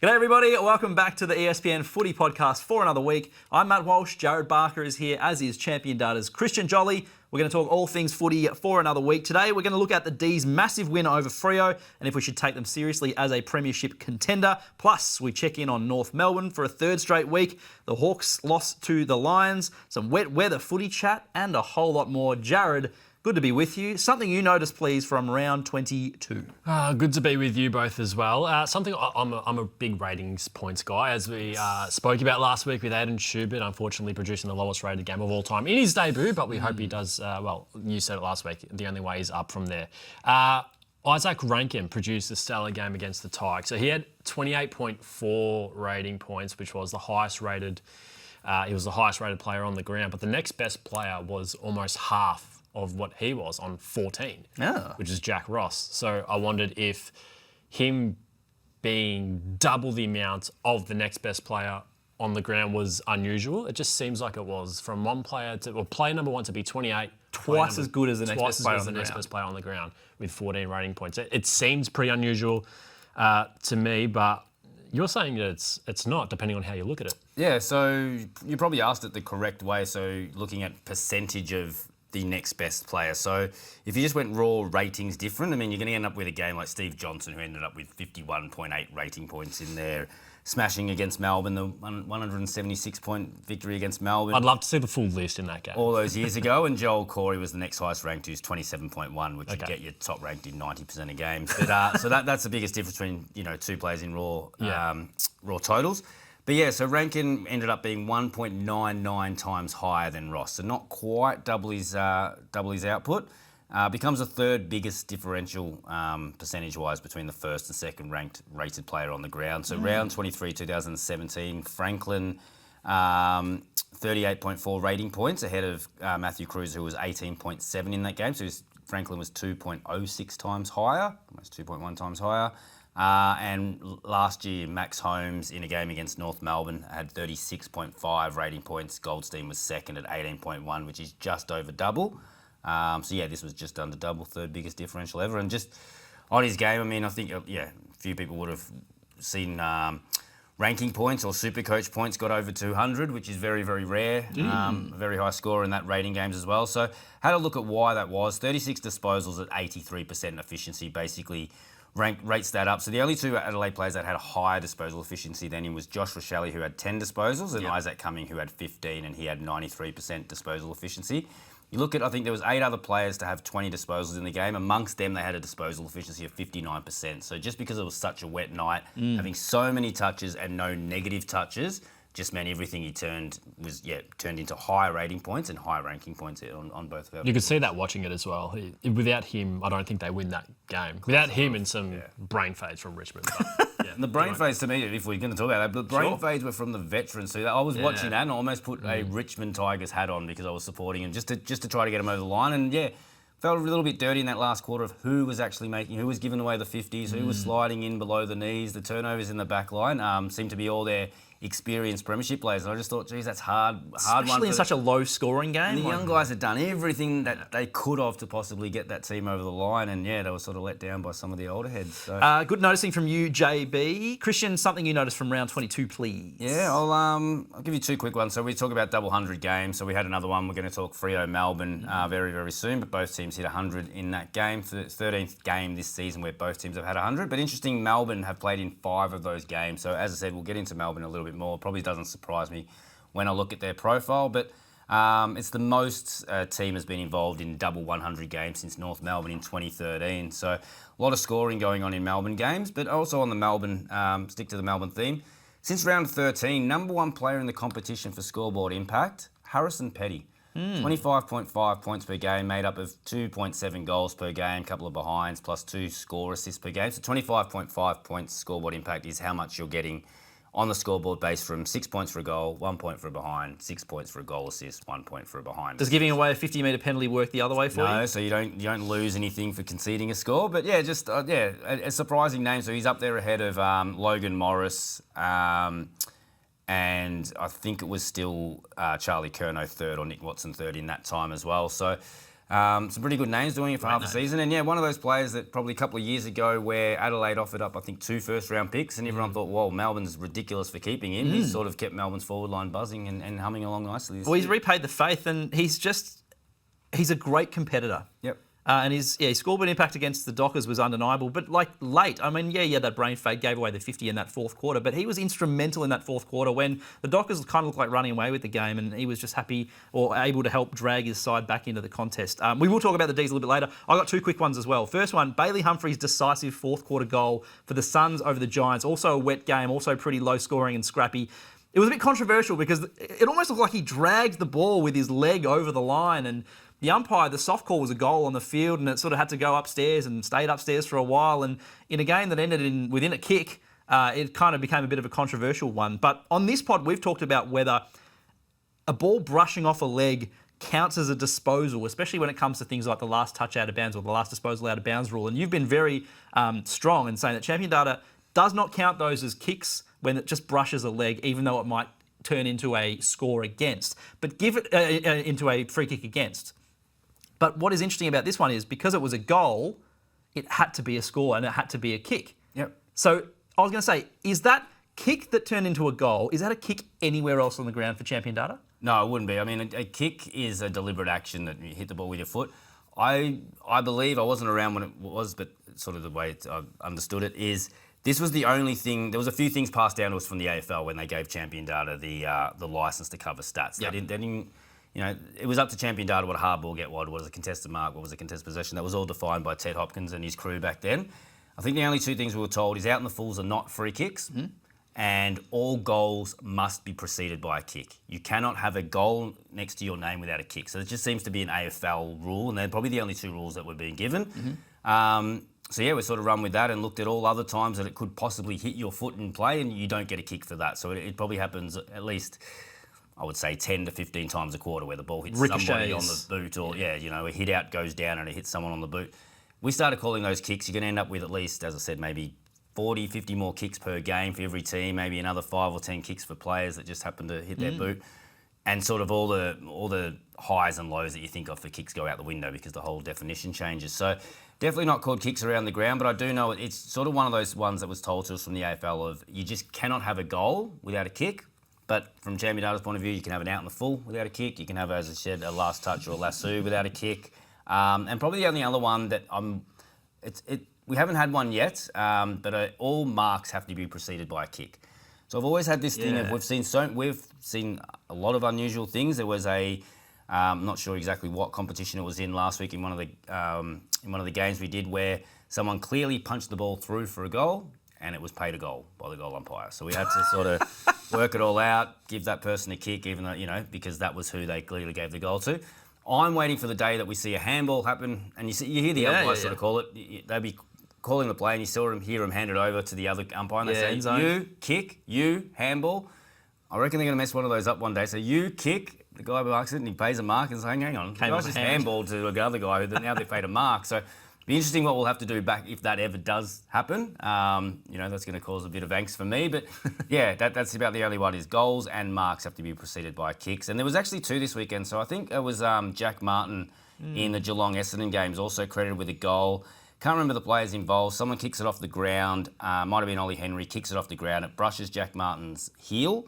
G'day everybody, welcome back to the ESPN Footy Podcast for another week. I'm Matt Walsh, Jarryd Barca is here, as is Champion Data's Christian Joly. We're going to talk all things footy for another week. Today we're going to look at the Dees' massive win over Freo and if we should take them seriously as a premiership contender. Plus, we check in on North Melbourne for a third straight week. The Hawks lost to the Lions, some wet weather footy chat and a whole lot more. Jarryd, good to be with you. Something you noticed, please, from round 22. Good to be with you both as well. I'm a big ratings points guy, as we spoke about last week with Aidan Schubert, unfortunately producing the lowest rated game of all time in his debut, but we hope he does, well, you said it last week, the only way is up from there. Izak Rankine produced a stellar game against the Tigers. So he had 28.4 rating points, which was the highest rated, he was the highest rated player on the ground, but the next best player was almost half of what he was on 14, which is Jack Ross. So I wondered if him being double the amount of the next best player on the ground was unusual. It just seems like it was from one player to, well, player number one to be 28. Twice as good as the next best player on the ground with 14 rating points. It seems pretty unusual to me, but you're saying that it's not, depending on how you look at it. Yeah, so you probably asked it the correct way. So looking at percentage of the next best player. So if you just went raw ratings different, I mean, you're going to end up with a game like Steve Johnson, who ended up with 51.8 rating points in there, smashing against Melbourne, the 176-point victory against Melbourne. I'd love to see the full list in that game. All those years ago, and Joel Corey was the next highest ranked, who's 27.1, which would get you top ranked in 90% of games. But, so that's the biggest difference between, two players in raw totals. But yeah, so Rankine ended up being 1.99 times higher than Ross, so not quite double his output. Becomes the third biggest differential percentage-wise between the first and second rated player on the ground. So round 23, 2017, Franklin, 38.4 rating points ahead of Matthew Cruz, who was 18.7 in that game. So Franklin was 2.06 times higher, almost 2.1 times higher. And last year, Max Holmes in a game against North Melbourne had 36.5 rating points. Goldstein was second at 18.1, which is just over double. So yeah, this was just under double, third biggest differential ever. And just on his game, I mean, I think, a few people would have seen ranking points or Supercoach points got over 200, which is very, very rare. A very high score in that rating games as well. So had a look at why that was. 36 disposals at 83% efficiency, basically rates that up. So the only two Adelaide players that had a higher disposal efficiency than him was Josh Rochelle, who had 10 disposals, and Isaac Cumming, who had 15, and he had 93% disposal efficiency. You look at, I think there was 8 other players to have 20 disposals in the game. Amongst them, they had a disposal efficiency of 59%. So just because it was such a wet night, having so many touches and no negative touches just meant everything he turned into higher rating points and higher ranking points on both of them. You could see that watching it as well. Without him, I don't think they win that game. Without him and some brain fades from Richmond. But, and the brain fades to me, if we're going to talk about that, but brain fades were from the veterans. So I was watching that and I almost put a Richmond Tigers hat on because I was supporting him just to try to get him over the line. And felt a little bit dirty in that last quarter of who was giving away the 50s, who was sliding in below the knees. The turnovers in the back line seemed to be all their experienced premiership players. And I just thought, geez, that's hard Especially one. in such a low-scoring game. And the young guys had done everything that they could have to possibly get that team over the line. And they were sort of let down by some of the older heads. So. Good noticing from you, JB. Christian, something you noticed from round 22, please. Yeah, I'll give you 2 quick ones. So we talk about double 100 games. So we had another one. We're going to talk Freo Melbourne very, very soon. But both teams hit 100 in that game. For the 13th game this season where both teams have had 100. But interesting, Melbourne have played in 5 of those games. So as I said, we'll get into Melbourne a little bit more. Probably doesn't surprise me when I look at their profile. But it's the most team has been involved in double 100 games since North Melbourne in 2013. So a lot of scoring going on in Melbourne games. But also on the Melbourne, stick to the Melbourne theme. Since round 13, number 1 player in the competition for scoreboard impact, Harrison Petty. 25.5 points per game, made up of 2.7 goals per game, couple of behinds, plus 2 score assists per game. So 25.5 points scoreboard impact is how much you're getting on the scoreboard base from 6 points for a goal, 1 point for a behind, 6 points for a goal assist, 1 point for a behind. Does giving away a 50-metre penalty work the other way for you? No, so you don't lose anything for conceding a score. But a surprising name. So he's up there ahead of Logan Morris, and I think it was still Charlie Curnow third or Nick Watson third in that time as well. So Some pretty good names doing it for half the season. And yeah, one of those players that probably a couple of years ago where Adelaide offered up, I think, 2 first-round picks and everyone thought, well, Melbourne's ridiculous for keeping him. He's sort of kept Melbourne's forward line buzzing and humming along nicely. Well, he's repaid the faith and he's a great competitor. Yep. And his scoreboard impact against the Dockers was undeniable. But like late, I mean, he had that brain fade, gave away the 50 in that fourth quarter, but he was instrumental in that fourth quarter when the Dockers kind of looked like running away with the game and he was just happy or able to help drag his side back into the contest. We will talk about the Dees a little bit later. I got 2 quick ones as well. First one, Bailey Humphrey's decisive fourth quarter goal for the Suns over the Giants. Also a wet game, also pretty low scoring and scrappy. It was a bit controversial because it almost looked like he dragged the ball with his leg over the line and the umpire, the soft call was a goal on the field and it sort of had to go upstairs and stayed upstairs for a while. And in a game that ended within a kick, it kind of became a bit of a controversial one. But on this pod, we've talked about whether a ball brushing off a leg counts as a disposal, especially when it comes to things like the last touch out of bounds or the last disposal out of bounds rule. And you've been very strong in saying that champion data does not count those as kicks when it just brushes a leg, even though it might turn into a score against, but give it into a free kick against. But what is interesting about this one is because it was a goal, it had to be a score and it had to be a kick. Yep. So I was going to say, is that kick that turned into a goal, is that a kick anywhere else on the ground for champion data? No, it wouldn't be. I mean, a kick is a deliberate action that you hit the ball with your foot. I believe, I wasn't around when it was, but sort of the way I understood it is this was the only thing, there was a few things passed down to us from the AFL when they gave champion data the license to cover stats. Yep. They didn't, it was up to champion data what a hard ball get wide, what was a contested mark, what was a contested possession. That was all defined by Ted Hopkins and his crew back then. I think the only 2 things we were told is out in the fulls are not free kicks and all goals must be preceded by a kick. You cannot have a goal next to your name without a kick. So it just seems to be an AFL rule and they're probably the only 2 rules that were being given. So yeah, we sort of run with that and looked at all other times that it could possibly hit your foot in play and you don't get a kick for that. So it probably happens at least, I would say 10 to 15 times a quarter where the ball hits somebody on the boot or, a hit out goes down and it hits someone on the boot. We started calling those kicks. You're going to end up with at least, as I said, maybe 40, 50 more kicks per game for every team, maybe another 5 or 10 kicks for players that just happen to hit their boot. And sort of all the highs and lows that you think of for kicks go out the window because the whole definition changes. So definitely not called kicks around the ground, but I do know it's sort of one of those ones that was told to us from the AFL of you just cannot have a goal without a kick. But from champion data's point of view, you can have an out in the full without a kick. You can have, as I said, a last touch or a lasso without a kick. And probably the only other one that we haven't had one yet, but all marks have to be preceded by a kick. So I've always had this thing of we've seen a lot of unusual things. There was I'm not sure exactly what competition it was in last week in one of the games we did where someone clearly punched the ball through for a goal and it was paid a goal by the goal umpire. So we had to sort of work it all out, give that person a kick, even though, because that was who they clearly gave the goal to. I'm waiting for the day that we see a handball happen and you hear the umpire sort of call it. They'll be calling the play and you hear him hand it over to the other umpire and they say, you kick, you handball. I reckon they're going to mess one of those up one day. So you kick, the guy marks it and he pays a mark and saying, hang on, the guy's just handballed to another guy who now they've paid a mark. So it'll be interesting what we'll have to do back if that ever does happen. That's going to cause a bit of angst for me. But yeah, that's about the only one is goals and marks have to be preceded by kicks. And there was actually 2 this weekend. So I think it was Jack Martin in the Geelong Essendon games also credited with a goal. Can't remember the players involved. Someone kicks it off the ground. Might have been Ollie Henry, kicks it off the ground. It brushes Jack Martin's heel.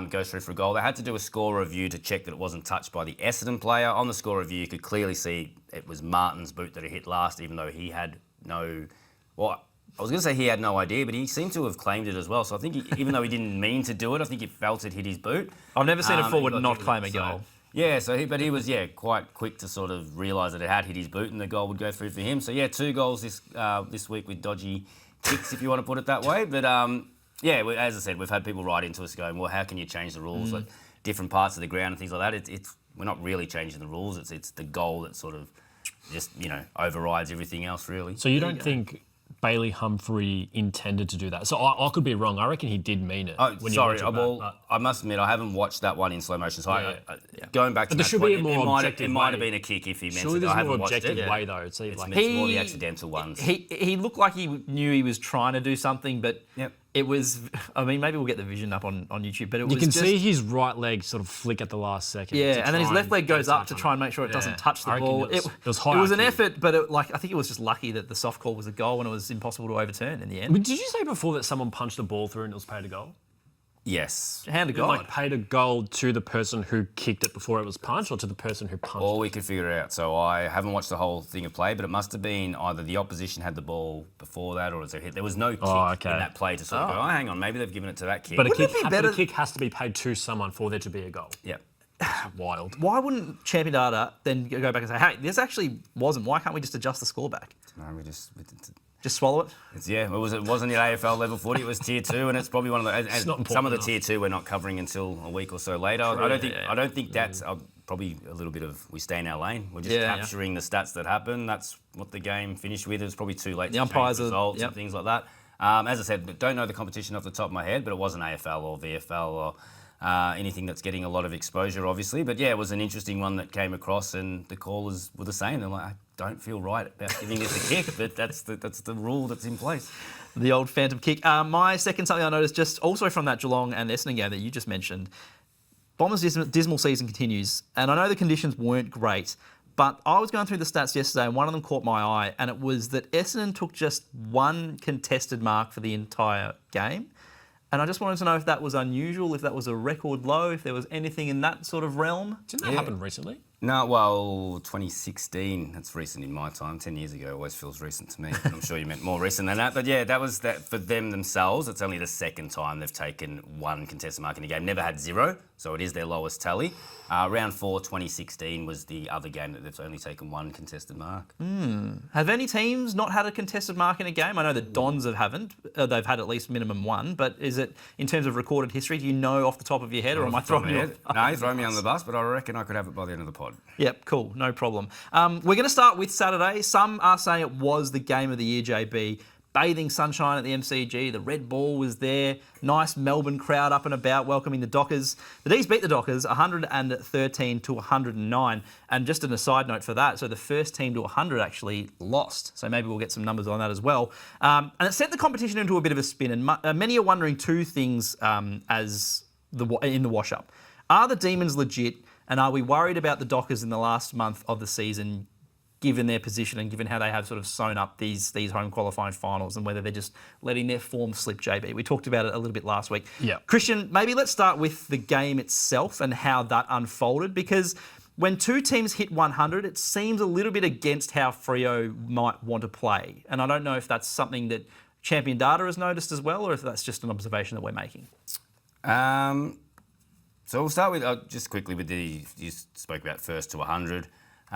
Goes through for a goal. They had to do a score review to check that it wasn't touched by the Essendon player. On the score review, you could clearly see it was Martin's boot that it hit last, even though he had no... Well, I was going to say he had no idea, but he seemed to have claimed it as well. So I think even though he didn't mean to do it, I think he felt it hit his boot. I've never seen a forward not claim a goal. Yeah, but he was quite quick to sort of realise that it had hit his boot and the goal would go through for him. So 2 goals this week with dodgy kicks, if you want to put it that way. But as I said, we've had people write into us going, well, how can you change the rules? Like different parts of the ground and things like that. We're not really changing the rules. It's the goal that sort of just, overrides everything else, really. So you don't think Bailey Humphrey intended to do that? So I could be wrong. I reckon he did mean it. Oh, sorry. I must admit, I haven't watched that one in slow motion. So going back to there that should point, be a more objective it might have been a kick if he meant Surely it. there's I a more haven't watched objective it. way, though. It's It's like more the accidental ones. He looked like he knew he was trying to do something, but It was, I mean, maybe we'll get the vision up on YouTube, but it was You can just, see his right leg sort of flick at the last second. yeah, to and then his try left leg goes get up to try and make sure it doesn't touch the I reckon ball. It was high it was an IQ. effort, but I think it was just lucky that the soft call was a goal and it was impossible to overturn in the end. Did you say before that someone punched a ball through and it was paid a goal? Yes. Hand of God. Like paid a goal to the person who kicked it before it was punched, or to the person who punched Or it? we could figure it out. So I haven't watched the whole thing of play, but it must have been either the opposition had the ball before that, or it was a hit. There was no kick okay. in that play to sort of go, oh, hang on, maybe they've given it to that kid. But a Wouldn't kick, it be better- a kick has to be paid to someone for there to be a goal. Yeah. Wild. Why wouldn't Champion Data then go back and say, hey, this actually wasn't, why can't we just adjust the score back? No, Just swallow it? it wasn't the AFL level footy, it was tier 2, and it's probably one of the, and not important some of the enough. tier 2 we're not covering until a week or so later. I don't think that's probably a little bit of we stay in our lane. We're just capturing the stats that happen. That's what the game finished with. It was probably too late The to umpires change results are, and things like that. As I said, don't know the competition off the top of my head, but it wasn't AFL or VFL or anything that's getting a lot of exposure, obviously. But yeah, it was an interesting one that came across, and the callers were the same. They're like, I don't feel right about giving this a kick, but that's the rule that's in place. The old phantom kick. My second something I noticed, just also from that Geelong and Essendon game that you just mentioned, Bombers' dismal season continues, and I know the conditions weren't great, but I was going through the stats yesterday, and one of them caught my eye, and it was that Essendon took just one contested mark for the entire game. And I just wanted to know if that was unusual, if that was a record low, if there was anything in that sort of realm. Didn't that happen recently? No, well, 2016, that's recent in my time. 10 years ago always feels recent to me. I'm sure you meant more recent than that. But yeah, that was that for them themselves. It's only the second time they've taken one contested mark in a game. Never had zero, so it is their lowest tally. Round 4, 2016 was the other game that they've only taken one contested mark. Have any teams not had a contested mark in a game? I know the Dons haven't. They've had at least minimum one. But is it, in terms of recorded history, do you know off the top of your head, or am I throwing you off? No, you throw me on the bus, but I reckon I could have it by the end of the pod. Yep, cool, no problem. We're going to start with Saturday. Some are saying it was the game of the year, JB. Bathing sunshine at the MCG, the red ball was there, nice Melbourne crowd up and about welcoming the Dockers. The Dees beat the Dockers 113 to 109. And just an aside note for that, so the first team to 100 actually lost. So maybe we'll get some numbers on that as well. And it sent the competition into a bit of a spin, and many are wondering two things in the wash-up. Are the Demons legit? And are we worried about the Dockers in the last month of the season, given their position and given how they have sort of sewn up these home qualifying finals, and whether they're just letting their form slip, JB? We talked about it a little bit last week. Yeah. Christian, maybe let's start with the game itself and how that unfolded, because when two teams hit 100, it seems a little bit against how Freo might want to play. And I don't know if that's something that Champion Data has noticed as well, or if that's just an observation that we're making. So we'll start with, just quickly with you spoke about first to 100. So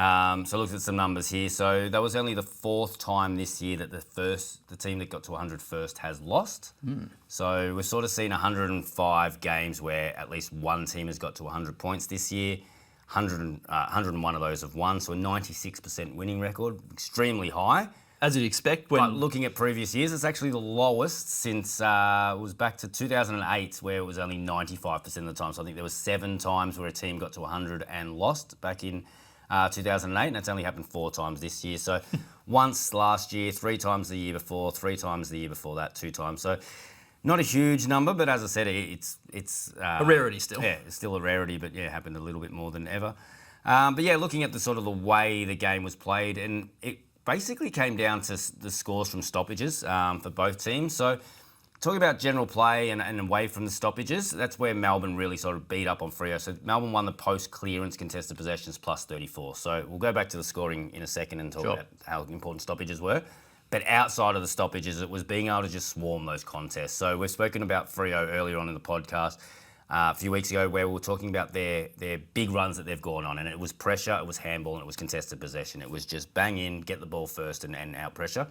I looked at some numbers here. So that was only the fourth time this year that the team that got to 100 first has lost. So we've sort of seen 105 games where at least one team has got to 100 points this year. 101 of those have won, so a 96% winning record, extremely high. As you'd expect. But looking at previous years, it's actually the lowest since it was back to 2008, where it was only 95% of the time. So I think there was 7 times where a team got to 100 and lost back in 2008, and that's only happened 4 times this year. So once last year, 3 times the year before, 3 times the year before that, 2 times. So not a huge number, but as I said, it's a rarity still. Yeah, it's still a rarity, but yeah, happened a little bit more than ever. But yeah, looking at the sort of the way the game was played, and it basically came down to the scores from stoppages for both teams. So talking about general play and away from the stoppages, that's where Melbourne really sort of beat up on Freo. So Melbourne won the post-clearance contested possessions plus 34. So we'll go back to the scoring in a second and talk about how important stoppages were. But outside of the stoppages, it was being able to just swarm those contests. So we've spoken about Freo earlier on in the podcast a few weeks ago, where we were talking about their big runs that they've gone on, and it was pressure, it was handball, and it was contested possession. It was just bang in, get the ball first, and out pressure.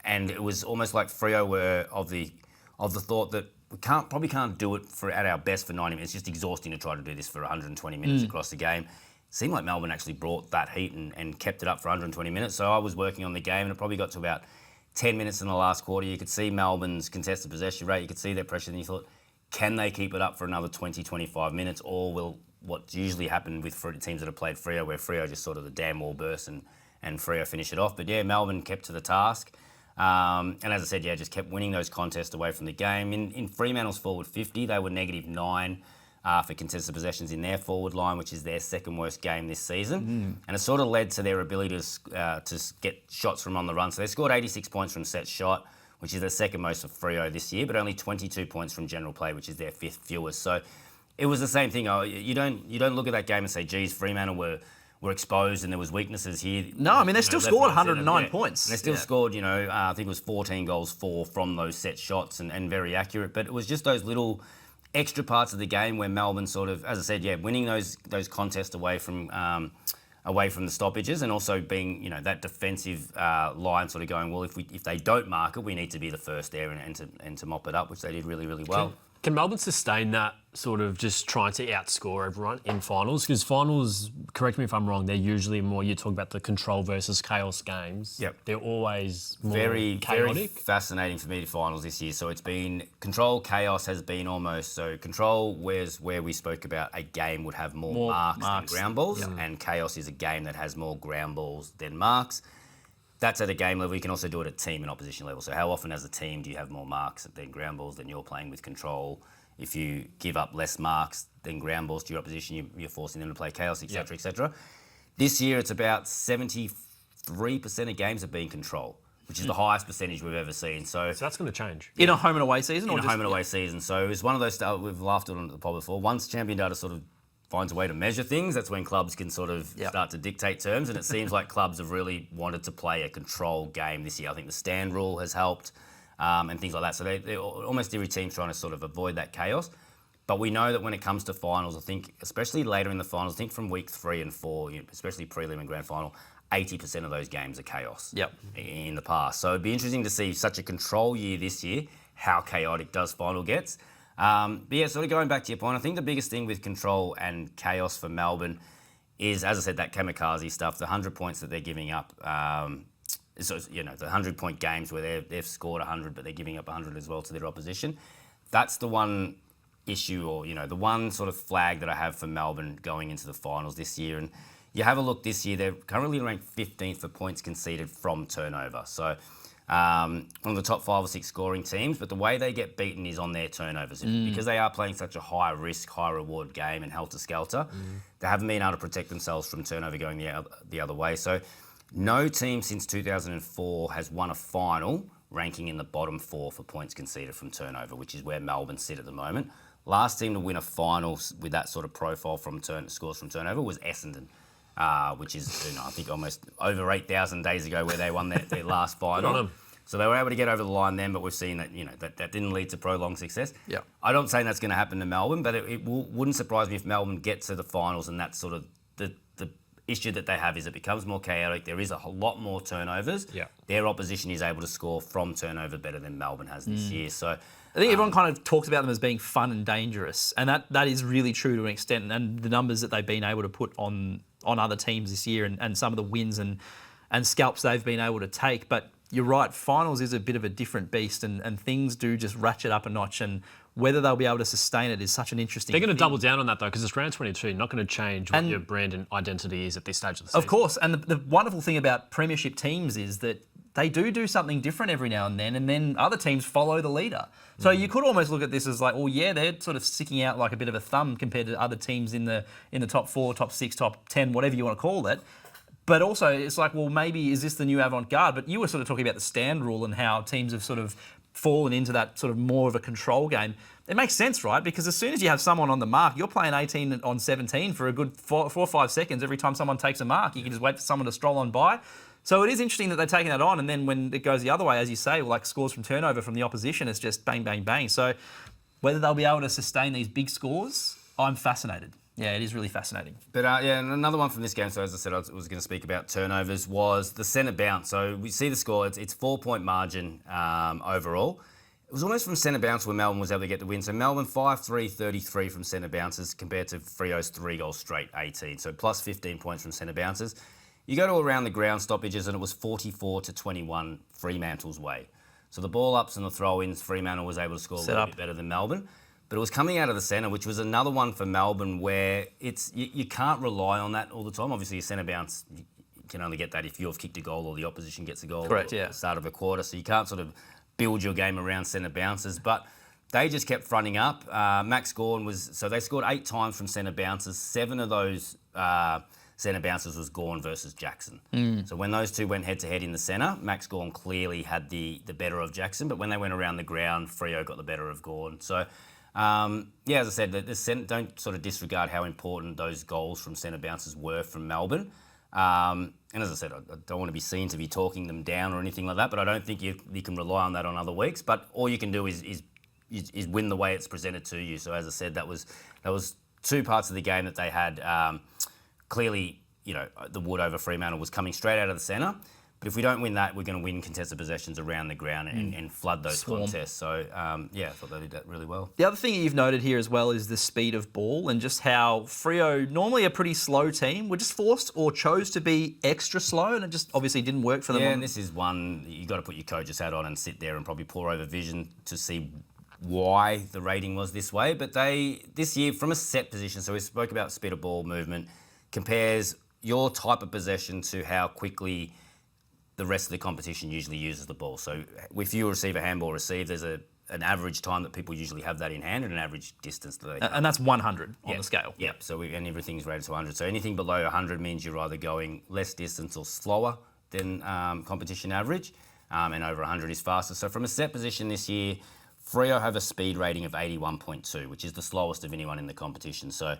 And it was almost like Freo were of the thought that we probably can't do it at our best for 90 minutes. It's just exhausting to try to do this for 120 minutes across the game. It seemed like Melbourne actually brought that heat and kept it up for 120 minutes. So I was working on the game, and it probably got to about 10 minutes in the last quarter. You could see Melbourne's contested possession rate, you could see their pressure, and you thought, can they keep it up for another 20, 25 minutes, or will what's usually happened with teams that have played Freo, where Freo just sort of the damn wall burst and Freo finish it off? But yeah, Melbourne kept to the task. And as I said, just kept winning those contests away from the game. In Fremantle's forward 50, they were -9 for contested possessions in their forward line, which is their second worst game this season. And it sort of led to their ability to get shots from on the run. So they scored 86 points from set shot, which is their second most for Freo this year, but only 22 points from general play, which is their fifth fewest. So it was the same thing. You don't look at that game and say, geez, Fremantle were exposed and there was weaknesses here. No, I mean, they still scored 109 points. And they still scored, I think it was 14 goals, 4 from those set shots and very accurate. But it was just those little extra parts of the game where Melbourne sort of, as I said, winning those contests away from the stoppages, and also being, that defensive line sort of going, well, if they don't mark it, we need to be the first there and to mop it up, which they did really, really well. Can Melbourne sustain that sort of just trying to outscore everyone in finals? Because finals, correct me if I'm wrong, they're usually more, you talk about the control versus chaos games. Yep. They're always more very chaotic. Very fascinating for me to finals this year. So it's been control, chaos has been almost, so control was where we spoke about a game would have more marks than ground balls, and chaos is a game that has more ground balls than marks. That's at a game level. You can also do it at team and opposition level. So how often as a team do you have more marks than ground balls than you're playing with control? If you give up less marks than ground balls to your opposition, you're forcing them to play chaos, etc., etc. This year, it's about 73% of games have been control, which is the highest percentage we've ever seen. So that's going to change. In a home and away season? In a home and away season. So it's one of those, we've laughed on the pod before, once champion data sort of finds a way to measure things, that's when clubs can sort of start to dictate terms. And it seems like clubs have really wanted to play a control game this year. I think the stand rule has helped and things like that. So they almost every team's trying to sort of avoid that chaos. But we know that when it comes to finals, I think, especially later in the finals, I think from week 3 and 4, especially prelim and grand final, 80% of those games are chaos in the past. So it'd be interesting to see such a control year this year, how chaotic does final gets. But sort of going back to your point, I think the biggest thing with control and chaos for Melbourne is, as I said, that kamikaze stuff, the 100 points that they're giving up. So, the 100-point games where they've scored 100, but they're giving up 100 as well to their opposition. That's the one issue, or, the one sort of flag that I have for Melbourne going into the finals this year. And you have a look this year, they're currently ranked 15th for points conceded from turnover. So one of the top 5 or 6 scoring teams, but the way they get beaten is on their turnovers. Because they are playing such a high risk, high reward game and helter-skelter, they haven't been able to protect themselves from turnover going the other way. So no team since 2004 has won a final ranking in the bottom 4 for points conceded from turnover, which is where Melbourne sit at the moment. Last team to win a final with that sort of profile from scores from turnover was Essendon, which is, I think almost over 8,000 days ago where they won their last final. So they were able to get over the line then, but we've seen that, that didn't lead to prolonged success. Yeah. I'm not saying that's going to happen to Melbourne, but it wouldn't surprise me if Melbourne get to the finals and that's sort of the issue that they have is it becomes more chaotic. There is a lot more turnovers. Yeah. Their opposition is able to score from turnover better than Melbourne has this year. So I think everyone kind of talks about them as being fun and dangerous, and that is really true to an extent. And the numbers that they've been able to put on other teams this year, and some of the wins and scalps they've been able to take. But you're right, finals is a bit of a different beast, and things do just ratchet up a notch. And whether they'll be able to sustain it is such an interesting They're going to thing. double down on that, though, because it's round 22. Not going to change what your brand and identity is at this stage of the season. Of course. And the wonderful thing about premiership teams is that they do something different every now and then other teams follow the leader. So you could almost look at this as like, they're sort of sticking out like a bit of a thumb compared to other teams in the top 4, top 6, top 10, whatever you want to call it. But also, it's like, well, maybe is this the new avant-garde? But you were sort of talking about the stand rule and how teams have sort of fallen into that sort of more of a control game. It makes sense, right? Because as soon as you have someone on the mark, you're playing 18 on 17 for a good 4 or 5 seconds every time someone takes a mark. You can just wait for someone to stroll on by. So it is interesting that they're taking that on, and then when it goes the other way, as you say, like scores from turnover from the opposition, it's just bang, bang, bang. So whether they'll be able to sustain these big scores, I'm fascinated. Yeah, it is really fascinating. But and another one from this game, so as I said, I was going to speak about turnovers, was the centre bounce. So we see the score, it's 4-point margin overall. It was almost from centre bounce where Melbourne was able to get the win. So Melbourne 5-3-33 from centre bounces compared to Freo's 3 goals straight, 18. So plus 15 points from centre bounces. You go to around the ground stoppages and it was 44-21 Fremantle's way. So the ball ups and the throw-ins, Fremantle was able to score a little bit better than Melbourne. But it was coming out of the centre, which was another one for Melbourne where you can't rely on that all the time. Obviously, a centre bounce, can only get that if you've kicked a goal or the opposition gets a goal. Correct, at yeah. the start of a quarter. So you can't sort of build your game around centre bounces. But they just kept fronting up. Max Gawn so they scored 8 times from centre bounces. 7 of those centre bounces was Gawn versus Jackson. So when those two went head-to-head in the centre, Max Gawn clearly had the better of Jackson. But when they went around the ground, Freo got the better of Gawn. So, as I said, don't sort of disregard how important those goals from centre bounces were from Melbourne. And as I said, I don't want to be seen to be talking them down or anything like that, but I don't think you can rely on that on other weeks. But all you can do is win the way it's presented to you. So as I said, that was 2 parts of the game that they had. Clearly, the wood over Fremantle was coming straight out of the centre. But if we don't win that, we're going to win contested possessions around the ground and flood those contests. So, I thought they did that really well. The other thing that you've noted here as well is the speed of ball and just how Freo, normally a pretty slow team, were just forced or chose to be extra slow, and it just obviously didn't work for them. Yeah, and this is one, you got to put your coach's hat on and sit there and probably pore over vision to see why the rating was this way. But this year, from a set position, so we spoke about speed of ball movement, compares your type of possession to how quickly the rest of the competition usually uses the ball. So if you receive a handball received, there's an average time that people usually have that in hand and an average distance that they have. And that's 100 on the scale. Yeah, so and everything's rated to 100. So anything below 100 means you're either going less distance or slower than competition average, and over 100 is faster. So from a set position this year, Freo have a speed rating of 81.2, which is the slowest of anyone in the competition. So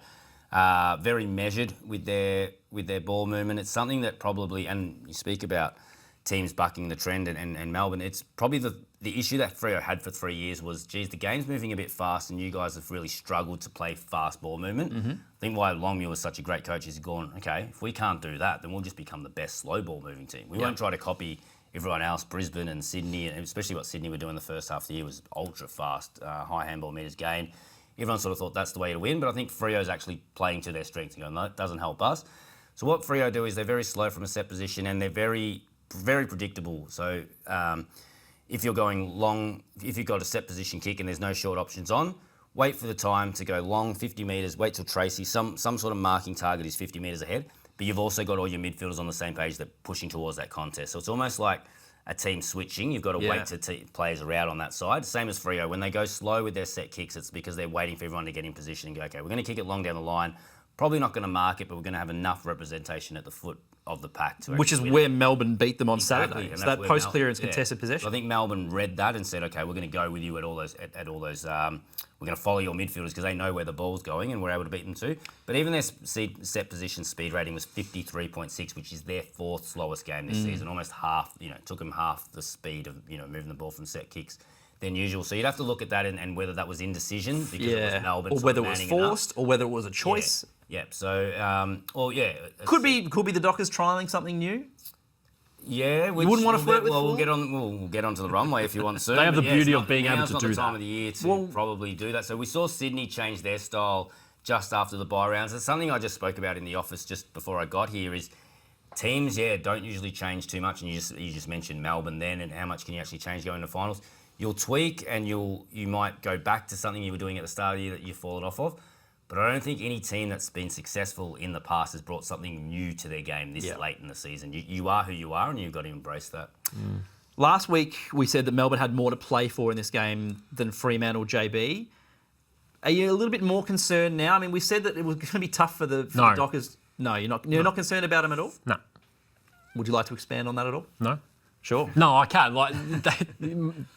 very measured with their ball movement. It's something that probably, and you speak about teams bucking the trend and Melbourne, it's probably the issue that Freo had for 3 years was, geez, the game's moving a bit fast and you guys have really struggled to play fast ball movement. I think why Longmuir was such a great coach is gone, okay, if we can't do that, then we'll just become the best slow ball moving team. We won't try to copy everyone else, Brisbane and Sydney, and especially what Sydney were doing the first half of the year was ultra fast, high handball meters gained. Everyone sort of thought that's the way to win, but I think Freo's actually playing to their strengths and going, no, that doesn't help us. So what Freo do is they're very slow from a set position and they're very, very predictable. So if you're going long, if you've got a set position kick and there's no short options on, wait for the time to go long, 50 metres, wait till Tracy, some sort of marking target is 50 metres ahead, but you've also got all your midfielders on the same page that pushing towards that contest. So it's almost like a team switching. You've got to wait till players are out on that side. Same as Freo. When they go slow with their set kicks, it's because they're waiting for everyone to get in position and go, okay, we're going to kick it long down the line. Probably not going to mark it, but we're going to have enough representation at the foot of the pack to which is win where it. Melbourne beat them on Exactly, Saturday. and So that's that where post-clearance Mel- contested possession. So I think Melbourne read that and said, okay, we're going to go with you at all those. We're going to follow your midfielders because they know where the ball's going, and we're able to beat them too. But even their set position speed rating was 53.6, which is their 4th slowest game this season. Almost half. Took them half the speed of moving the ball from set kicks than usual. So you'd have to look at that and whether that was indecision because it was Melbourne, or whether it was forced, or whether it was a choice. Yeah. So, Could be the Dockers trialling something new. Yeah, you wouldn't want to flirt with. Well, we'll get onto the runway if you want to. They have the beauty of being able to do that. Now's not the time of the year to probably do that. So we saw Sydney change their style just after the bye rounds. It's something I just spoke about in the office just before I got here. Is teams, don't usually change too much, and you just mentioned Melbourne then, and how much can you actually change going to finals? You'll tweak and you might go back to something you were doing at the start of the year that you've fallen off of. But I don't think any team that's been successful in the past has brought something new to their game this late in the season. You are who you are, and you've got to embrace that. Last week, we said that Melbourne had more to play for in this game than Fremantle JB. Are you a little bit more concerned now? I mean, we said that it was going to be tough for the Dockers. No, you're not. You're not concerned about them at all? No. Would you like to expand on that at all? No. Sure. No, I can't. Like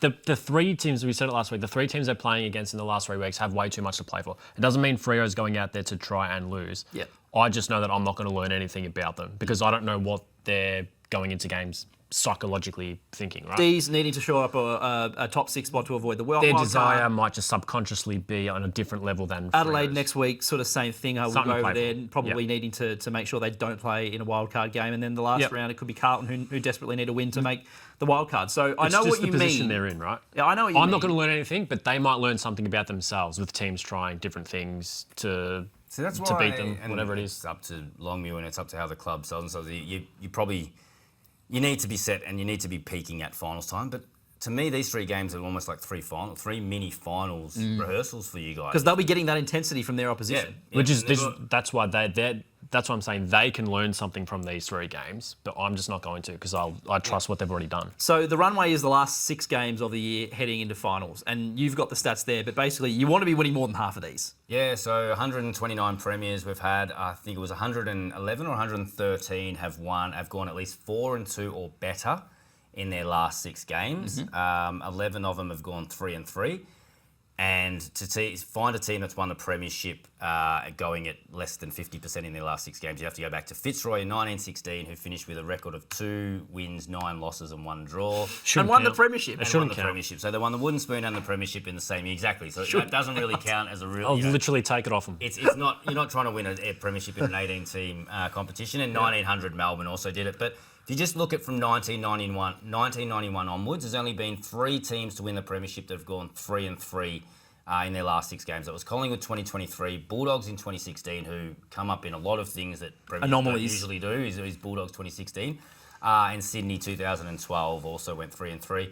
the 3 teams, we said it last week, the 3 teams they're playing against in the last 3 weeks have way too much to play for. It doesn't mean Freo's going out there to try and lose. Yeah. I just know that I'm not going to learn anything about them because I don't know what they're going into games psychologically thinking, right? Dees needing to show up a top 6 spot to avoid the wild Their card. desire might just subconsciously be on a different level than Adelaide Freo's. next week, sort of same thing. I will Something go to over play there, for. probably needing to make sure they don't play in a wild card game. And then the last round, it could be Carlton who desperately need a win to make the wild card. So I know what you mean. It's just the position they're in, right? Yeah, I know what you mean. I'm not going to learn anything, but they might learn something about themselves with teams trying different things to beat them, whatever it is. It's up to Longmuir and it's up to how the club sells and so you need to be set and you need to be peaking at finals time. But to me, these 3 games are almost like 3 mini finals rehearsals for you guys. Because they'll be getting that intensity from their opposition. Which is that's why that's what I'm saying. They can learn something from these 3 games, but I'm just not going to because I trust what they've already done. So the runway is the last 6 games of the year heading into finals, and you've got the stats there, but basically you want to be winning more than half of these. Yeah, so 129 premiers we've had. I think it was 111 or 113 have gone at least 4-2 or better in their last 6 games. 11 of them have gone 3-3. And to find a team that's won the premiership going at less than 50% in their last 6 games, you have to go back to Fitzroy in 1916, who finished with a record of 2 wins, 9 losses and 1 draw. And won the premiership. And won the premiership. So they won the wooden spoon and the premiership in the same year. Exactly. So that doesn't really count as a real... I'll literally take it off them. It's not... You're not trying to win a premiership in an 18-team competition. And 1900 Melbourne also did it. But if you just look at from 1991 onwards, there's only been 3 teams to win the premiership that have gone 3-3 in their last 6 games. That was Collingwood 2023, Bulldogs in 2016, who come up in a lot of things that premiers don't usually do, is Bulldogs 2016, and Sydney 2012 also went 3-3.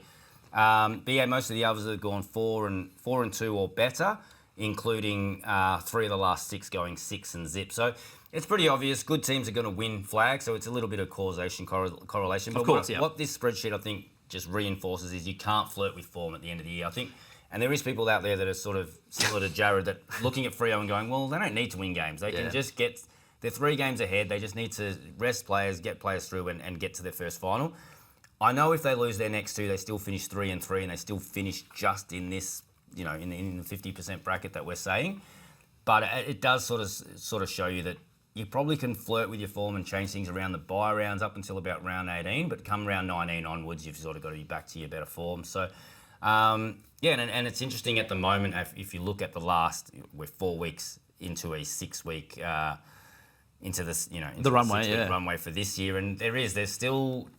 But yeah, most of the others have gone 4-2 or better, including 3 of the last 6 going 6 and zip. So it's pretty obvious. Good teams are going to win flags, so it's a little bit of causation, correlation. But what this spreadsheet, I think, just reinforces is you can't flirt with form at the end of the year. I think, and there is people out there that are sort of similar to Jarryd, that looking at Freo and going, well, they don't need to win games. They can just get... They're 3 games ahead. They just need to rest players, get players through and get to their first final. I know if they lose their next 2, they still finish 3-3 and they still finish just in this, in the 50% bracket that we're saying. But it does sort of show you that you probably can flirt with your form and change things around the bye rounds up until about round 18, but come round 19 onwards, you've sort of got to be back to your better form. So, and it's interesting at the moment, if you look at we're 4 weeks into a 6-week, into this, the runway, runway for this year, and there's still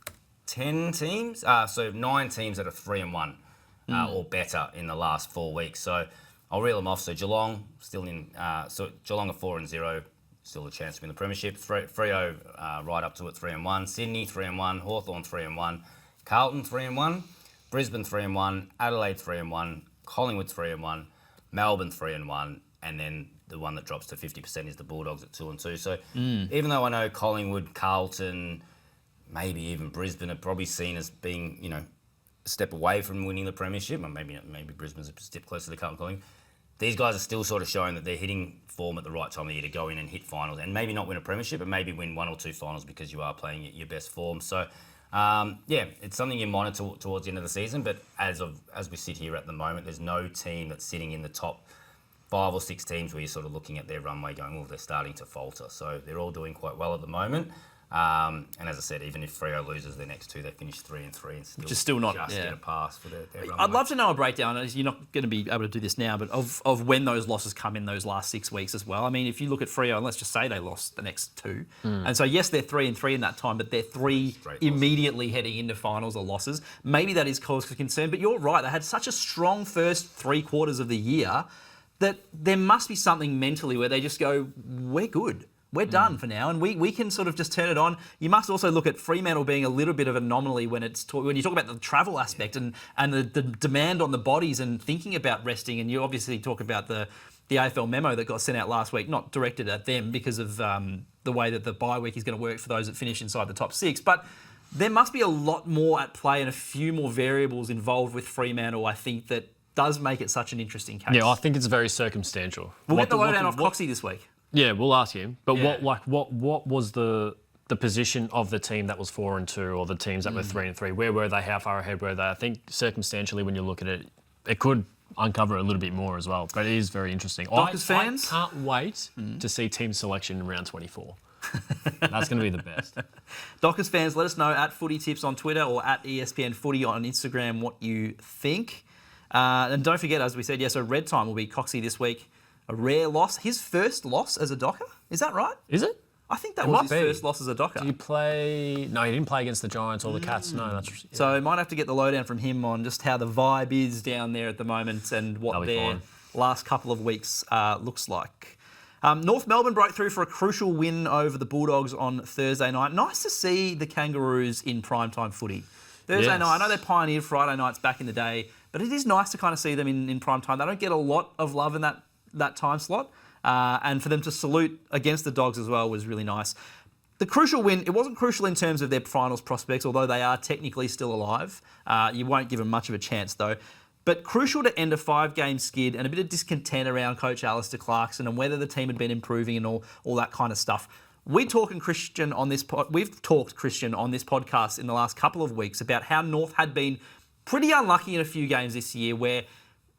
10 teams, so 9 teams that are 3-1 or better in the last 4 weeks. So I'll reel them off. So Geelong still in, Geelong are 4-0. Still a chance to win the premiership. Freo right up to it, 3-1. Sydney 3-1. Hawthorn 3-1. Carlton 3-1. Brisbane 3-1. Adelaide 3-1. Collingwood 3-1. Melbourne 3-1. And then the one that drops to 50% is the Bulldogs at 2-2. So even though I know Collingwood, Carlton, maybe even Brisbane are probably seen as being, a step away from winning the premiership, or maybe Brisbane's a step closer to Carlton, Collingwood. These guys are still sort of showing that they're hitting form at the right time of the year to go in and hit finals, and maybe not win a premiership, but maybe win 1 or 2 finals because you are playing at your best form. So, it's something you monitor towards the end of the season. But as we sit here at the moment, there's no team that's sitting in the top 5 or 6 teams where you're sort of looking at their runway going, well, they're starting to falter. So they're all doing quite well at the moment. And as I said, even if Freo loses their next 2, they finish 3-3 and still, which is still not get a pass for their runway. I'd love to know a breakdown. You're not going to be able to do this now, but of when those losses come in those last 6 weeks as well. I mean, if you look at Freo, and let's just say they lost the next 2, and so yes, they're 3-3 in that time, but they're 3 immediately heading into finals or losses. Maybe that is cause for concern, but you're right. They had such a strong first 3 quarters of the year that there must be something mentally where they just go, we're good. We're done for now, and we can sort of just turn it on. You must also look at Fremantle being a little bit of an anomaly when you talk about the travel aspect and the demand on the bodies and thinking about resting. And you obviously talk about the AFL memo that got sent out last week, not directed at them because of the way that the bye week is going to work for those that finish inside the top 6. But there must be a lot more at play and a few more variables involved with Fremantle, I think, that does make it such an interesting case. Yeah, I think it's very circumstantial. We'll get the lowdown off Coxie this week. Yeah, we'll ask him. But what was the position of the team that was 4-2 or the teams that were 3-3? Where were they? How far ahead were they? I think circumstantially, when you look at it, it could uncover a little bit more as well. But it is very interesting. Dockers fans? I can't wait to see team selection in round 24. That's going to be the best. Dockers fans, let us know at Footy Tips on Twitter or at ESPN Footy on Instagram what you think. And don't forget, as we said, so Red Time will be Coxie this week. A rare loss. His first loss as a Docker? Is that right? Is it? I think that was his first loss as a Docker. Did he play... No, he didn't play against the Giants or the Cats. No, that's... Yeah. So I might have to get the lowdown from him on just how the vibe is down there at the moment and what their last couple of weeks looks like. North Melbourne broke through for a crucial win over the Bulldogs on Thursday night. Nice to see the Kangaroos in primetime footy. Thursday night, I know they pioneered Friday nights back in the day, but it is nice to kind of see them in primetime. They don't get a lot of love in that time slot. and for them to salute against the Dogs as well was really nice. The crucial win, it wasn't crucial in terms of their finals prospects, although they are technically still alive. You won't give them much of a chance though. But crucial to end a 5-game skid and a bit of discontent around Coach Alistair Clarkson and whether the team had been improving and all that kind of stuff. We've talked Christian on this podcast in the last couple of weeks about how North had been pretty unlucky in a few games this year where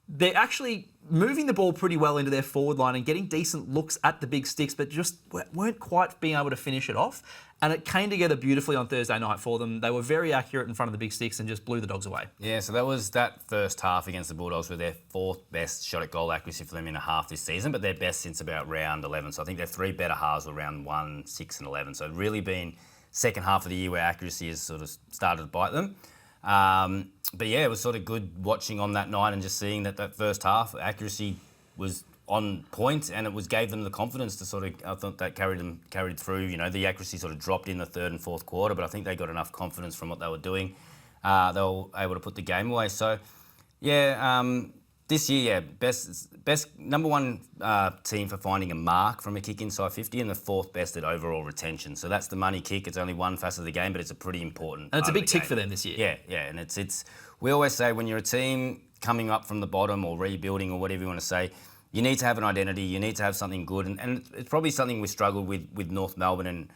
they're actually moving the ball pretty well into their forward line and getting decent looks at the big sticks, but just weren't quite being able to finish it off. And it came together beautifully on Thursday night for them. They were very accurate in front of the big sticks and just blew the Dogs away. Yeah, so that was that first half against the Bulldogs with their 4th best shot at goal accuracy for them in a half this season, but their best since about round 11. So I think their 3 better halves were round 1, 6 and 11. So really been second half of the year where accuracy has sort of started to bite them. But yeah, it was sort of good watching on that night and just seeing that first half accuracy was on point, and it gave them the confidence to sort of, I thought that carried through. You know, the accuracy sort of dropped in the 3rd and 4th quarter, but I think they got enough confidence from what they were doing. They were able to put the game away. So yeah, this year, yeah, best number 1 team for finding a mark from a kick inside 50 and the 4th best at overall retention. So that's the money kick. It's only one facet of the game, but it's a pretty important. And it's a big tick game for them this year. Yeah, and it's. We always say when you're a team coming up from the bottom or rebuilding or whatever you want to say, you need to have an identity. You need to have something good, and it's probably something we struggled with North Melbourne,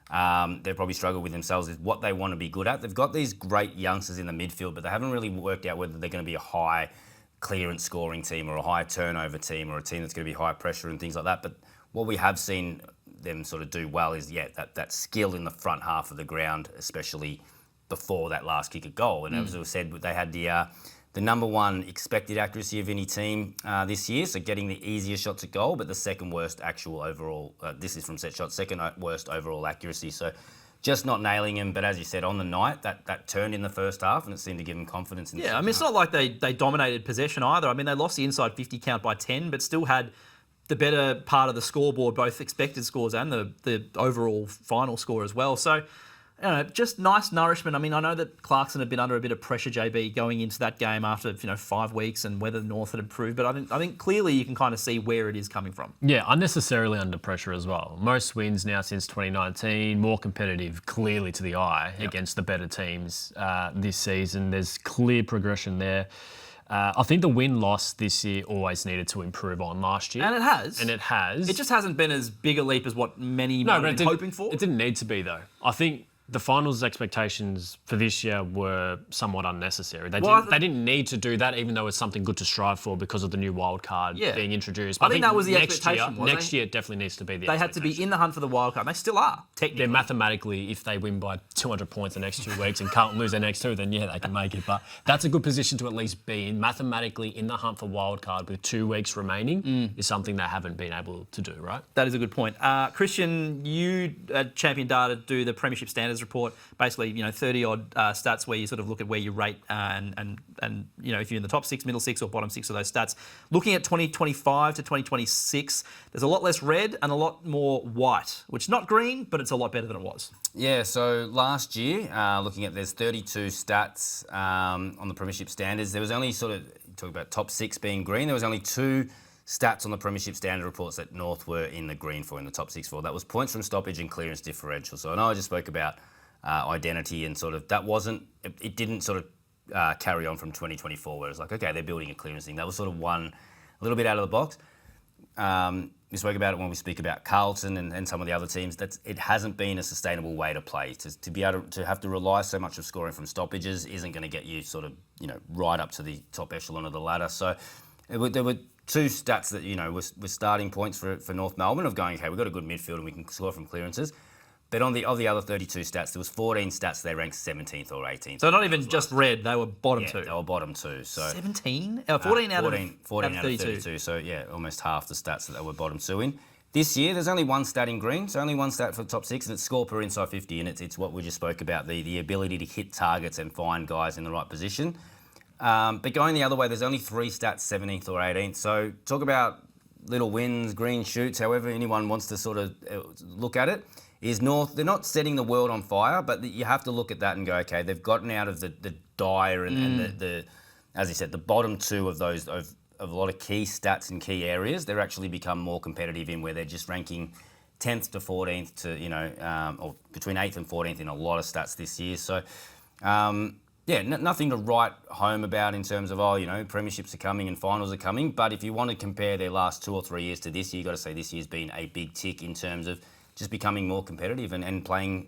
and they've probably struggled with themselves is what they want to be good at. They've got these great youngsters in the midfield, but they haven't really worked out whether they're going to be a high clearance scoring team or a high turnover team or a team that's going to be high pressure and things like that. But what we have seen them sort of do well is, that skill in the front half of the ground, especially before that last kick of goal. And as I said, they had the number 1 expected accuracy of any team this year, so getting the easiest shots at goal, but the second worst actual overall, this is from set shots, second worst overall accuracy. So just not nailing him, but as you said, on the night, that turned in the first half and it seemed to give him confidence. Yeah, I mean, it's not like they dominated possession either. I mean, they lost the inside 50 count by 10, but still had the better part of the scoreboard, both expected scores and the overall final score as well. So, you know, just nice nourishment. I mean, I know that Clarkson had been under a bit of pressure, JB, going into that game after 5 weeks and whether North had improved. But I think clearly you can kind of see where it is coming from. Yeah, unnecessarily under pressure as well. Most wins now since 2019, more competitive, clearly to the eye against the better teams this season. There's clear progression there. I think the win-loss this year always needed to improve on last year. And it has. It just hasn't been as big a leap as what many might have been hoping for. It didn't need to be, though. I think the finals expectations for this year were somewhat unnecessary. They didn't need to do that, even though it's something good to strive for because of the new wild card being introduced. But I think that was the expectation. Next year, it definitely needs to be the They had to be in the hunt for the wild card. They still are, technically. Yeah, mathematically, if they win by 200 points the next 2 weeks and can't lose their next 2, then yeah, they can make it. But that's a good position to at least be in. Mathematically, in the hunt for wild card with 2 weeks remaining is something they haven't been able to do, right? That is a good point. Christian, you at Champion Data do the Premiership Standards Report, basically 30-odd stats where you sort of look at where you rate and if you're in the top 6, middle 6 or bottom 6 of those stats. Looking at 2025 to 2026, there's a lot less red and a lot more white, which is not green, but it's a lot better than it was. Yeah, so last year, looking at there's 32 stats on the Premiership Standards. There was only talk about top 6 being green. There was only 2 stats on the Premiership Standard reports that North were in the green for, in the top 6 for. That was points from stoppage and clearance differential. So I know I just spoke about identity and sort of it didn't sort of carry on from 2024 where it's like, okay, they're building a clearance thing. That was sort of one a little bit out of the box. We spoke about it when we speak about Carlton and some of the other teams. It hasn't been a sustainable way to play. To be able to have to rely so much of scoring from stoppages isn't going to get you sort of right up to the top echelon of the ladder. So there were 2 stats that were starting points for North Melbourne of going, okay, we've got a good midfield and we can score from clearances. But of the other 32 stats, there was 14 stats they ranked 17th or 18th. So not even just red, they were bottom 2. They were bottom 2. So 17? 14 out of 32. So yeah, almost half the stats that they were bottom 2 in. This year, there's only 1 stat in green, so only 1 stat for the top 6, and it's score per inside 50, and it's what we just spoke about, the ability to hit targets and find guys in the right position. But going the other way, there's only 3 stats, 17th or 18th. So talk about little wins, green shoots, however anyone wants to sort of look at it. Is North, they're not setting the world on fire, but you have to look at that and go, okay, they've gotten out of the dire and the as you said, the bottom 2 of those of key stats in key areas. They're actually become more competitive in where they're just ranking 10th to 14th to, or between 8th and 14th in a lot of stats this year. So, nothing to write home about in terms of, premierships are coming and finals are coming. But if you want to compare their last 2 or 3 years to this year, you've got to say this year's been a big tick in terms of just becoming more competitive and playing,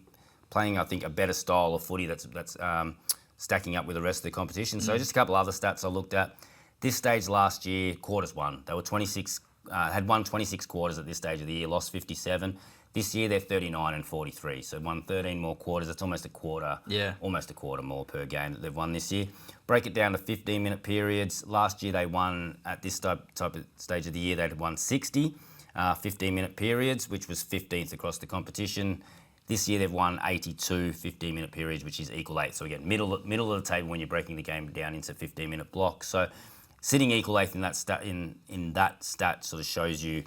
I think, a better style of footy that's stacking up with the rest of the competition. So just a couple other stats I looked at. This stage last year, quarters won. They were 26, had won 26 quarters at this stage of the year, lost 57. This year they're 39 and 43, so won 13 more quarters. It's almost a quarter, almost a quarter more per game that they've won this year. Break it down to 15-minute periods. Last year they won, at this type of stage of the year, they'd won 60 15-minute periods, which was 15th across the competition. This year they've won 82 15-minute periods, which is equal 8. So again, middle of the table when you're breaking the game down into 15-minute blocks. So sitting equal 8th in that stat, in that stat sort of shows you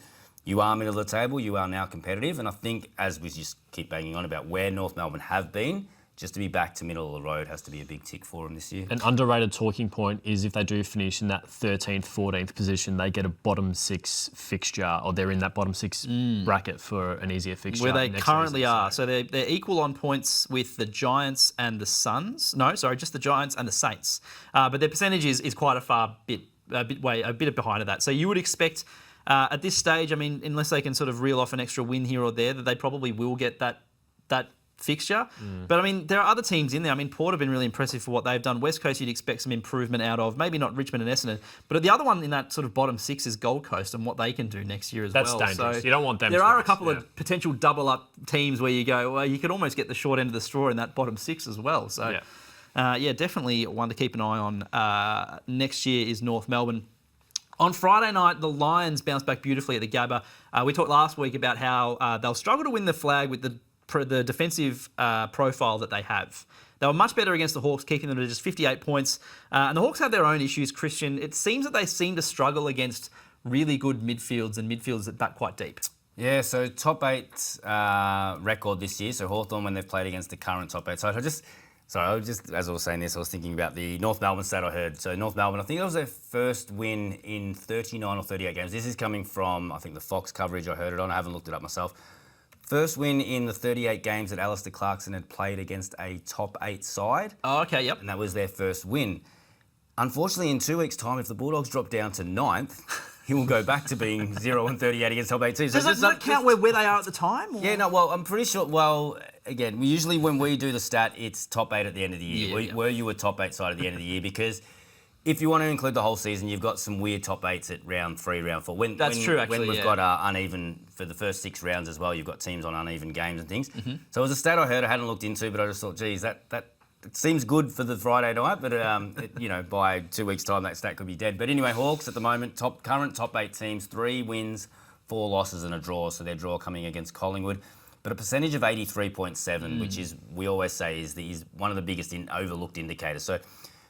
are middle of the table, you are now competitive. And I think, as we just keep banging on about where North Melbourne have been, just to be back to middle of the road has to be a big tick for them this year. An underrated talking point is if they do finish in that 13th, 14th position, they get a bottom 6 fixture, or they're in that bottom 6 bracket for an easier fixture. Where they currently are. So they're equal on points with the Giants and the Suns. No, sorry, just the Giants and the Saints. But their percentage is quite a bit behind of that. So you would expect at this stage, I mean, unless they can sort of reel off an extra win here or there, that they probably will get that fixture. But I mean, there are other teams in there. I mean, Port have been really impressive for what they've done. West Coast, you'd expect some improvement out of. Maybe not Richmond and Essendon, but the other one in that sort of bottom 6 is Gold Coast and what they can do next year as well. That's dangerous. You don't want them. There are a couple of potential double up teams where you go, well, you could almost get the short end of the straw in that bottom 6 as well. So, definitely one to keep an eye on. Next year is North Melbourne. On Friday night, the Lions bounced back beautifully at the Gabba. We talked last week about how they'll struggle to win the flag with the defensive profile that they have. They were much better against the Hawks, keeping them to just 58 points. And the Hawks have their own issues, Christian. It seems that they seem to struggle against really good midfields and midfields that bat quite deep. Yeah, so top 8 record this year. So Hawthorn, when they've played against the current top 8. So as I was saying this, I was thinking about the North Melbourne stat I heard. So North Melbourne, I think that was their first win in 39 or 38 games. This is coming from, I think, the Fox coverage I heard it on. I haven't looked it up myself. First win in the 38 games that Alistair Clarkson had played against a top 8 side. Oh, okay, yep. And that was their first win. Unfortunately, in 2 weeks' time, if the Bulldogs drop down to 9th, he will go back to being 0 and 38 against top 8 teams. So does that count where they are at the time? Or? Yeah, no, well, I'm pretty sure, again, usually when we do the stat, it's top 8 at the end of the year. Were you a top 8 side at the end of the year? Because if you want to include the whole season, you've got some weird top 8s at round 3, round 4. That's true, actually. When we've got uneven, for the first 6 rounds as well, you've got teams on uneven games and things. So it was a stat I heard I hadn't looked into, but I just thought, geez, that it seems good for the Friday night, but by 2 weeks' time, that stat could be dead. But anyway, Hawks at the moment, current top 8 teams, 3 wins, 4 losses and a draw. So their draw coming against Collingwood. But a percentage of 83.7, which is, we always say, is one of the biggest overlooked indicators. So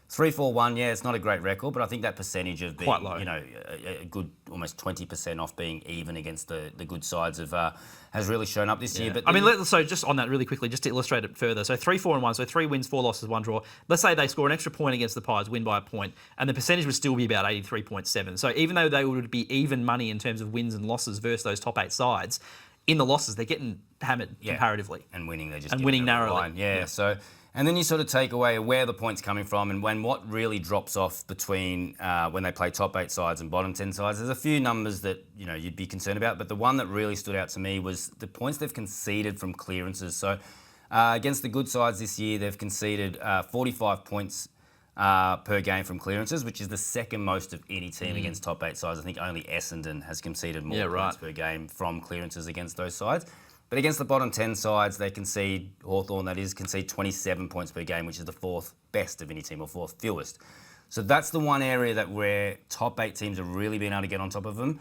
3-4-1, it's not a great record, but I think that percentage of being, quite low. A good almost 20% off being even against the good sides has really shown up this year. But so just on that really quickly, just to illustrate it further. So 3-4-1, so 3 wins, 4 losses, 1 draw. Let's say they score an extra point against the Pies, win by a point, and the percentage would still be about 83.7. So even though they would be even money in terms of wins and losses versus those top 8 sides, in the losses they're getting hammered comparatively. And winning, they're just winning narrowly. Line. So. And then you sort of take away where the point's coming from and what really drops off between when they play top 8 sides and bottom 10 sides. There's a few numbers that you'd be concerned about, but the one that really stood out to me was the points they've conceded from clearances. So against the good sides this year, they've conceded 45 points per game from clearances, which is the second most of any team against top 8 sides. I think only Essendon has conceded more points per game from clearances against those sides. But against the bottom 10 sides, they concede 27 points per game, which is the 4th best of any team, or 4th fewest. So that's the one area where top 8 teams have really been able to get on top of them.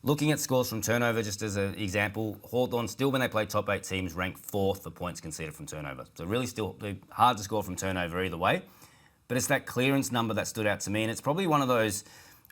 Looking at scores from turnover, just as an example, Hawthorn still, when they play top 8 teams, rank 4th for points conceded from turnover. So really still hard to score from turnover either way. But it's that clearance number that stood out to me, and it's probably one of those,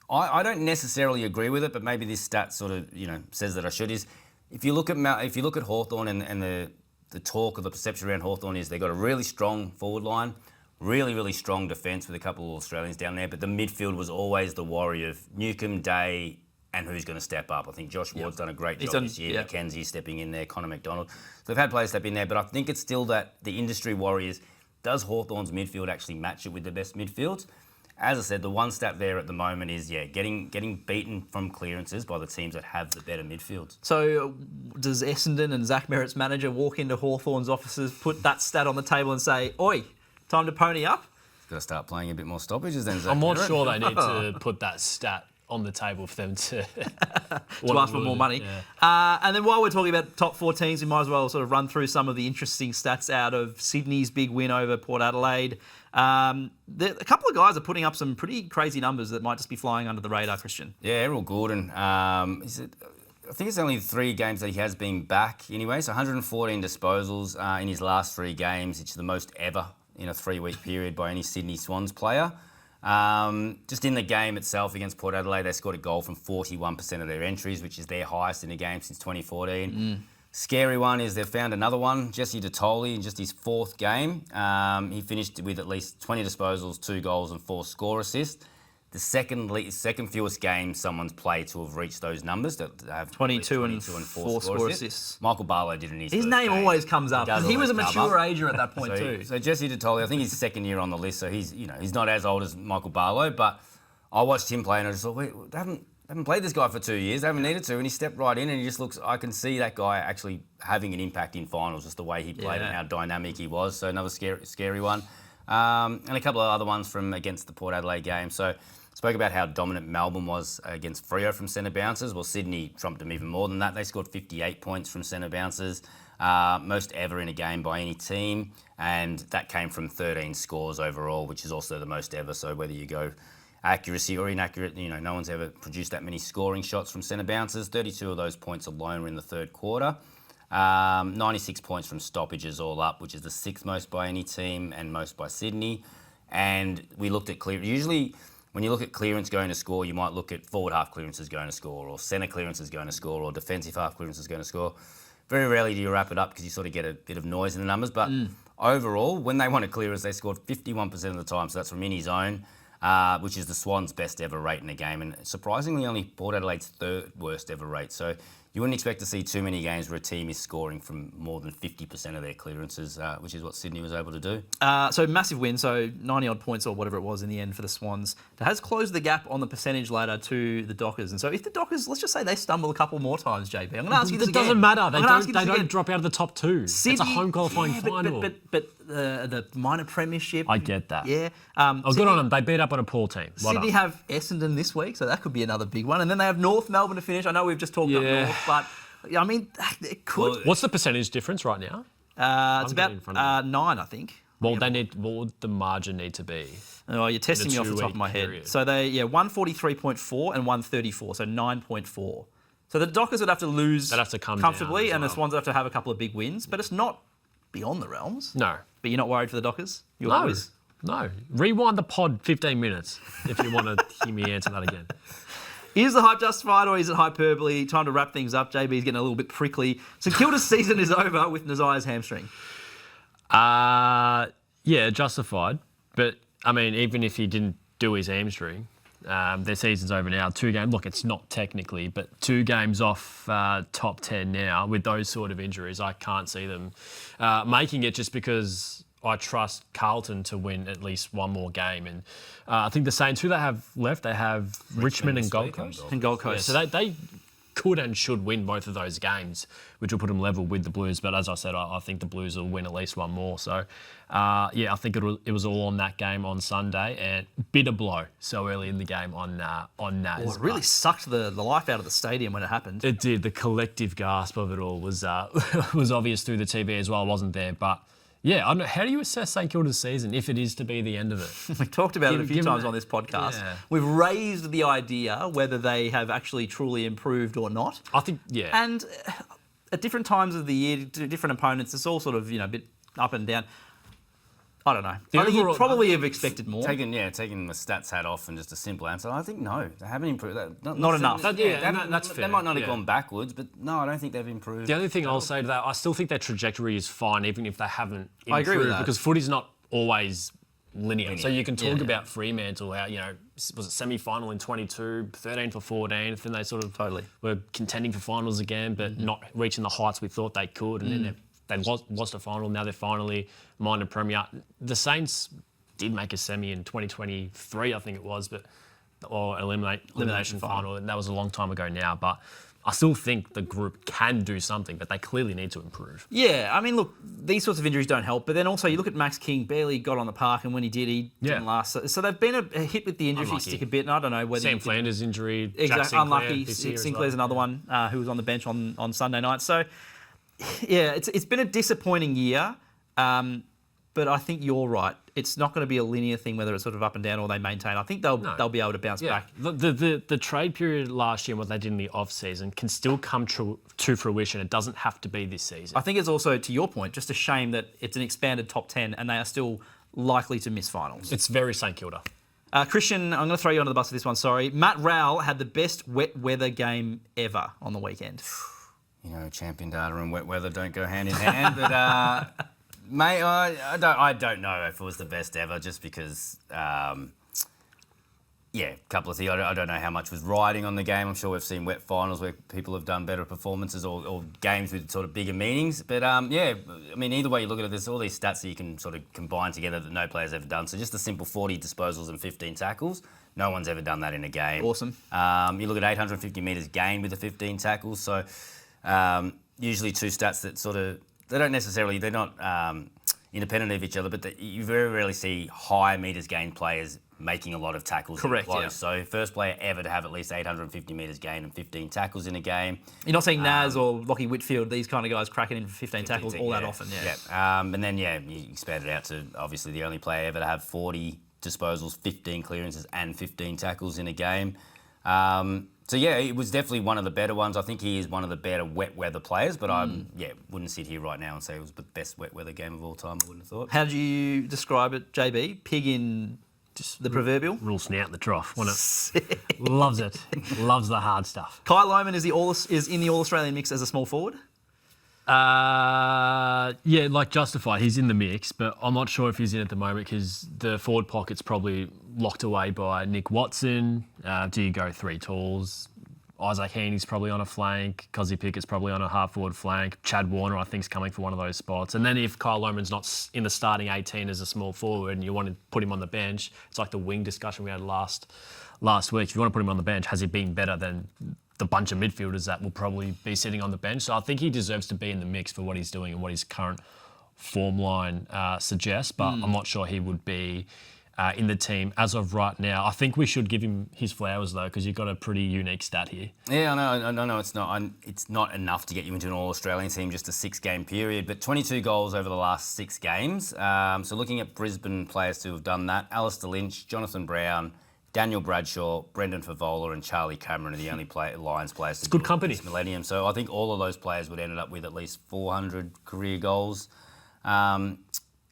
I don't necessarily agree with it, but maybe this stat sort of says that I should, is if you look at Hawthorn and the talk of the perception around Hawthorn is they've got a really strong forward line, Really, really strong defence with a couple of Australians down there, but the midfield was always the worry of Newcombe, Day, and who's going to step up. I think Josh Ward's done a great job this year. Mackenzie stepping in there, Connor McDonald. So they've had players step in there, but I think it's still that the industry worry is, does Hawthorn's midfield actually match it with the best midfields? As I said, the one stat there at the moment is, getting beaten from clearances by the teams that have the better midfields. So does Essendon and Zach Merritt's manager walk into Hawthorn's offices, put that stat on the table and say, oi, time to pony up? Got to start playing a bit more stoppages then, Zach I'm not Merritt. sure they need to put that stat on the table for them to ask for more money. Yeah. And then while we're talking about top 4 teams, we might as well sort of run through some of the interesting stats out of Sydney's big win over Port Adelaide. A couple of guys are putting up some pretty crazy numbers that might just be flying under the radar, Christian. Yeah, Errol Gordon. I think it's only 3 games that he has been back anyway, so 114 disposals in his last 3 games, which is the most ever in a 3-week period by any Sydney Swans player. Just in the game itself against Port Adelaide, they scored a goal from 41% of their entries, which is their highest in a game since 2014. Scary one is they've found another one, Jesse Detoli, in just his 4th game. He finished with at least 20 disposals, 2 goals and 4 score assists. The second fewest game someone's played to have reached those numbers, that have 22 and 4 score assists. Michael Barlow did in his name game. always comes up. He was a mature ager at that point too. So Jesse Detoli, I think he's 2nd year on the list, so he's not as old as Michael Barlow, but I watched him play and I just thought, wait, they haven't played this guy for 2 years, they haven't needed to, and he stepped right in and he just looks, I can see that guy actually having an impact in finals, just the way he played and how dynamic he was. So another scary one. And a couple of other ones from against the Port Adelaide game. So spoke about how dominant Melbourne was against Freo from centre bounces. Well, Sydney trumped them even more than that. They scored 58 points from centre bounces, most ever in a game by any team, and that came from 13 scores overall, which is also the most ever. So whether you go accuracy or inaccurate, no one's ever produced that many scoring shots from centre bounces. 32 of those points alone were in the 3rd quarter. 96 points from stoppages all up, which is the 6th most by any team and most by Sydney. And we looked at usually when you look at clearance going to score, you might look at forward half clearances going to score, or centre clearances going to score, or defensive half clearances going to score. Very rarely do you wrap it up because you sort of get a bit of noise in the numbers. But overall, when they won a clearance, they scored 51% of the time. So that's from any zone, which is the Swans' best ever rate in a game. And surprisingly, only Port Adelaide's 3rd worst ever rate. So you wouldn't expect to see too many games where a team is scoring from more than 50% of their clearances, which is what Sydney was able to do. So massive win, so 90-odd points or whatever it was in the end for the Swans. It has closed the gap on the percentage ladder to the Dockers. And so if the Dockers, let's just say they stumble a couple more times, JP. I'm going to ask you this again. It doesn't matter. They don't drop out of the top 2. Sydney, it's a home qualifying final. But the minor premiership. I get that. Yeah. Good on them. They beat up on a poor team. Sydney have Essendon this week, so that could be another big one. And then they have North Melbourne to finish. I know we've just talked up North, but I mean, it could. Well, what's the percentage difference right now? It's about 9, I think. What would the margin need to be? Oh, you're testing me off the top of my head. So 143.4 and 134, so 9.4. So the Dockers would have to lose comfortably, and the Swans would have to have a couple of big wins, but it's not beyond the realms. No. But you're not worried for the Dockers? No. Rewind the pod 15 minutes if you want to hear me answer that again. Is the hype justified or is it hyperbole? Time to wrap things up. JB's getting a little bit prickly. St Kilda's season is over with Nazia's hamstring. Yeah, justified. But, I mean, even if he didn't do his hamstring, their season's over now. 2 games. Look, it's not technically, but 2 games off top 10 now with those sort of injuries. I can't see them making it just because I trust Carlton to win at least one more game. And I think the Saints, who they have left, they have Richmond and Gold Coast. Yeah, so they could and should win both of those games, which will put them level with the Blues. But as I said, I think the Blues will win at least one more. So, I think it was all on that game on Sunday, and bitter blow so early in the game on Naz. Well, it really sucked the life out of the stadium when it happened. It did. The collective gasp of it all was was obvious through the TV as well. I wasn't there, but. Yeah, I don't know. How do you assess St Kilda's season if it is to be the end of it? We talked about it a few times on this podcast. Yeah. We've raised the idea whether they have actually truly improved or not. I think, yeah. And at different times of the year, different opponents, it's all sort of, a bit up and down. I don't know. I think you probably have expected more. Taking the stats hat off and just a simple answer, I think no, they haven't improved. Not enough. That's fair. They might not have gone backwards, but no, I don't think they've improved. The only thing I'll say to that, I still think their trajectory is fine, even if they haven't improved. I agree with that. Because footy's not always linear. So you can talk about Fremantle, how, was it semi-final in 22, 13 for 14th, and they sort of were contending for finals again, but not reaching the heights we thought they could, and then they lost a final. Now they're finally minded Premier. The Saints did make a semi in 2023, I think it was, or elimination final, and that was a long time ago now, but I still think the group can do something, but they clearly need to improve. Yeah, I mean, look, these sorts of injuries don't help. But then also, you look at Max King, barely got on the park, and when he did, he didn't last. So they've been a hit with the injury stick a bit, and I don't know whether... Sam Flanders injury, exactly, unlucky. Sinclair's another one who was on the bench on Sunday night. So, yeah, it's been a disappointing year, but I think you're right. It's not going to be a linear thing, whether it's sort of up and down or they maintain. I think they'll be able to bounce back. The trade period last year and what they did in the off-season can still come to fruition. It doesn't have to be this season. I think it's also, to your point, just a shame that it's an expanded top 10 and they are still likely to miss finals. It's very St Kilda. Christian, I'm going to throw you under the bus for this one, sorry. Matt Rowell had the best wet weather game ever on the weekend. Champion data and wet weather don't go hand in hand, but... Mate, I don't know if it was the best ever, just because, a couple of things. I don't know how much was riding on the game. I'm sure we've seen wet finals where people have done better performances or games with sort of bigger meanings. But, either way you look at it, there's all these stats that you can sort of combine together that no player's ever done. So just a simple 40 disposals and 15 tackles. No one's ever done that in a game. Awesome. You look at 850 metres gained with the 15 tackles. So usually two stats that sort of... they're not independent of each other, but you very rarely see high metres gained players making a lot of tackles. Correct, yeah. So first player ever to have at least 850 metres gained and 15 tackles in a game. You're not seeing Naz or Lockie Whitfield, these kind of guys cracking in for 15 tackles all that often, and then, you expand it out to obviously the only player ever to have 40 disposals, 15 clearances and 15 tackles in a game. It was definitely one of the better ones. I think he is one of the better wet weather players, but I wouldn't sit here right now and say it was the best wet weather game of all time. I wouldn't have thought. How do you describe it, JB? Pig in the proverbial? Real snout in the trough, wasn't it? Loves it. Loves the hard stuff. Kai Lohmann is in the All-Australian mix as a small forward? Justified. He's in the mix, but I'm not sure if he's in at the moment because the forward pocket's probably locked away by Nick Watson. Do you go three talls? Isaac Heaney's probably on a flank. Cozzy Pickett's probably on a half-forward flank. Chad Warner, I think, is coming for one of those spots. And then if Kyle Lohmann's not in the starting 18 as a small forward and you want to put him on the bench, it's like the wing discussion we had last week. If you want to put him on the bench, has he been better than the bunch of midfielders that will probably be sitting on the bench? So I think he deserves to be in the mix for what he's doing and what his current form line suggests, but I'm not sure he would be in the team as of right now. I think we should give him his flowers though, because you've got a pretty unique stat here. Yeah, I know it's not enough to get you into an All-Australian team, just a 6-game period, but 22 goals over the last 6 games. So looking at Brisbane players who have done that, Alistair Lynch, Jonathan Brown, Daniel Bradshaw, Brendan Favola and Charlie Cameron are the only Lions players to good company this millennium. So I think all of those players would end up with at least 400 career goals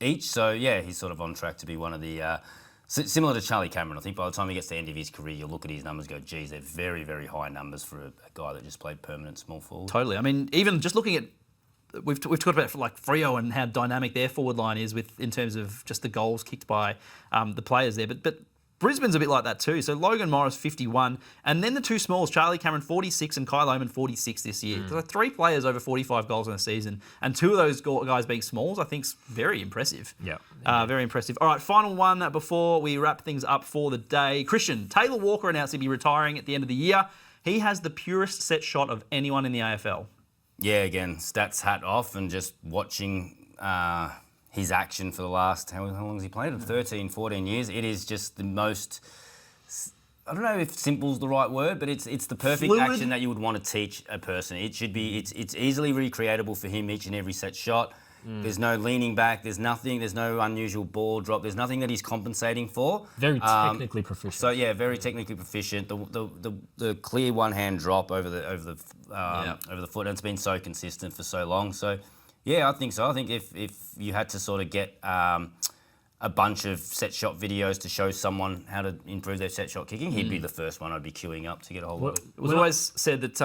each. So he's sort of on track to be one of the similar to Charlie Cameron. I think by the time he gets to the end of his career, you'll look at his numbers and go, geez, they're very, very high numbers for a guy that just played permanent small forward. Totally. I mean, even just looking at we've talked about like Freo and how dynamic their forward line is in terms of just the goals kicked by the players there, but Brisbane's a bit like that too. So Logan Morris, 51. And then the two smalls, Charlie Cameron, 46, and Kai Lohmann, 46 this year. So 3 players over 45 goals in a season. And 2 of those guys being smalls, I think is very impressive. Yeah. Very impressive. All right, final one before we wrap things up for the day. Christian, Taylor Walker announced he'd be retiring at the end of the year. He has the purest set shot of anyone in the AFL. Yeah, again, stats hat off and just watching... his action for the last, how long has he played? 13, 14 years. It is just the most, I don't know if simple's the right word, but it's the perfect Fluid. action that you would want to teach a person. It should be, it's easily recreatable for him each and every set shot. There's no leaning back, there's nothing, there's no unusual ball drop, there's nothing that he's compensating for. Very technically proficient. So very technically proficient. The clear one-hand drop over the foot, and it's been so consistent for so long. So yeah, I think so. I think if you had to sort of get a bunch of set shot videos to show someone how to improve their set shot kicking, he'd be the first one I'd be queuing up to get a hold of. It was always said that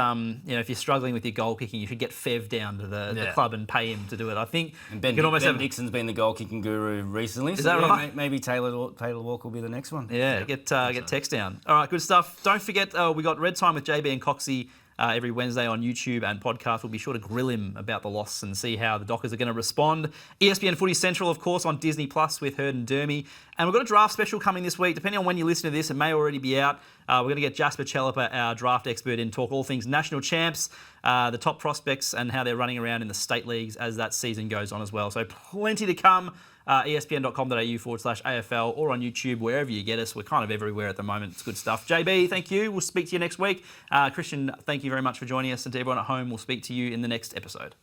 if you're struggling with your goal kicking, you should get Fev down to the club and pay him to do it. I think and Ben Dixon's been the goal kicking guru recently. Is that right? Maybe Taylor Walker will be the next one. Yeah, get Tex down. All right, good stuff. Don't forget, we got Red Time with JB and Coxie every Wednesday on YouTube and podcast. We'll be sure to grill him about the loss and see how the Dockers are going to respond. ESPN Footy Central, of course, on Disney Plus with Herd and Dermy. And we've got a draft special coming this week. Depending on when you listen to this, it may already be out. We're going to get Jasper Chelliper, our draft expert, in, talk all things national champs, the top prospects and how they're running around in the state leagues as that season goes on as well. So plenty to come. ESPN.com.au/AFL or on YouTube, wherever you get us. We're kind of everywhere at the moment. It's good stuff. JB, thank you. We'll speak to you next week. Christian, thank you very much for joining us. And to everyone at home, we'll speak to you in the next episode.